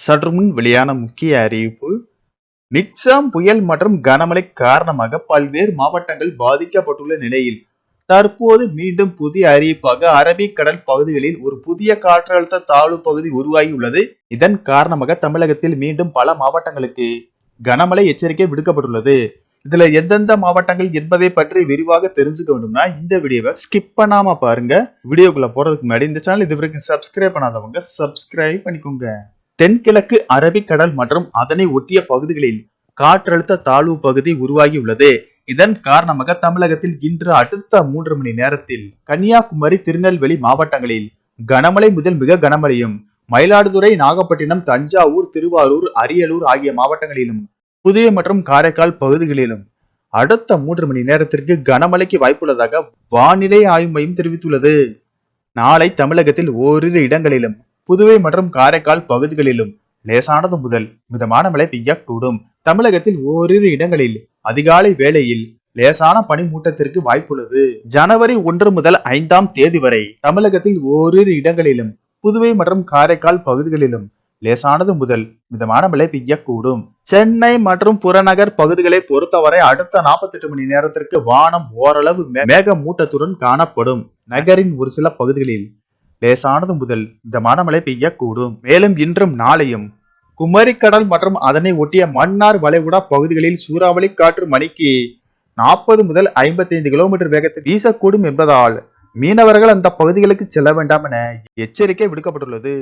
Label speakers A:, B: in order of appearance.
A: சற்று முன் வெளியான முக்கிய அறிவிப்பு. நிக்சாம் புயல் மற்றும் கனமழை காரணமாக பல்வேறு மாவட்டங்கள் பாதிக்கப்பட்டுள்ள நிலையில் தற்போது மீண்டும் புதிய அறிவிப்பாக அரபிக்கடல் பகுதிகளில் ஒரு புதிய காற்றழுத்த தாழ்வு பகுதி உருவாகியுள்ளது. இதன் காரணமாக தமிழகத்தில் மீண்டும் பல மாவட்டங்களுக்கு கனமழை எச்சரிக்கை விடுக்கப்பட்டுள்ளது. இதுல எந்தெந்த மாவட்டங்கள் என்பதை பற்றி விரிவாக தெரிஞ்சுக்க வேண்டும்னா இந்த வீடியோவை ஸ்கிப் பண்ணாம பாருங்க. வீடியோக்குள்ள போறதுக்கு முன்னாடி இந்த சேனல் இது வரைக்கும் சப்ஸ்கிரைப் பண்ணாதவங்க சப்ஸ்கிரைப் பண்ணிக்கோங்க. தென்கிழக்கு அரபிக்கடல் மற்றும் அதனை ஒட்டிய பகுதிகளில் காற்றழுத்த தாழ்வு பகுதி உருவாகியுள்ளது. இதன் காரணமாக தமிழகத்தில் இன்று அடுத்த 3 மணி நேரத்தில் கன்னியாகுமரி, திருநெல்வேலி மாவட்டங்களில் கனமழை முதல் மிக கனமழையும், மயிலாடுதுறை, நாகப்பட்டினம், தஞ்சாவூர், திருவாரூர், அரியலூர் ஆகிய மாவட்டங்களிலும், புதுவை மற்றும் காரைக்கால் பகுதிகளிலும் அடுத்த 3 மணி நேரத்திற்கு கனமழைக்கு வாய்ப்புள்ளதாக வானிலை ஆய்வு மையம் தெரிவித்துள்ளது. நாளை தமிழகத்தில் ஓரிரு இடங்களிலும், புதுவை மற்றும் காரைக்கால் பகுதிகளிலும் லேசானது முதல் மிதமான மழை பெய்யக்கூடும். தமிழகத்தில் ஓரிரு இடங்களில் அதிகாலை வேளையில் லேசான பனிமூட்டத்திற்கு வாய்ப்புள்ளது. ஜனவரி 1 முதல் 5ஆம் தேதி வரை தமிழகத்தில் ஓரிரு இடங்களிலும், புதுவை மற்றும் காரைக்கால் பகுதிகளிலும் லேசானது முதல் மிதமான மழை பெய்யக்கூடும். சென்னை மற்றும் புறநகர் பகுதிகளை பொறுத்தவரை அடுத்த 48 மணி நேரத்திற்கு வானம் ஓரளவு மேகமூட்டத்துடன் காணப்படும். நகரின் ஒரு சில பகுதிகளில் லேசானது முதல் மிதமான மழை பெய்யக்கூடும். மேலும் இன்றும் நாளையும் குமரிக்கடல் மற்றும் அதனை ஒட்டிய மன்னார் வளைகுடா பகுதிகளில் சூறாவளி காற்று மணிக்கு 40 முதல் 55 கிலோமீட்டர் வேகத்தில் வீசக்கூடும் என்பதால் மீனவர்கள் அந்த பகுதிகளுக்கு செல்ல வேண்டாம் என எச்சரிக்கை விடுக்கப்பட்டுள்ளது.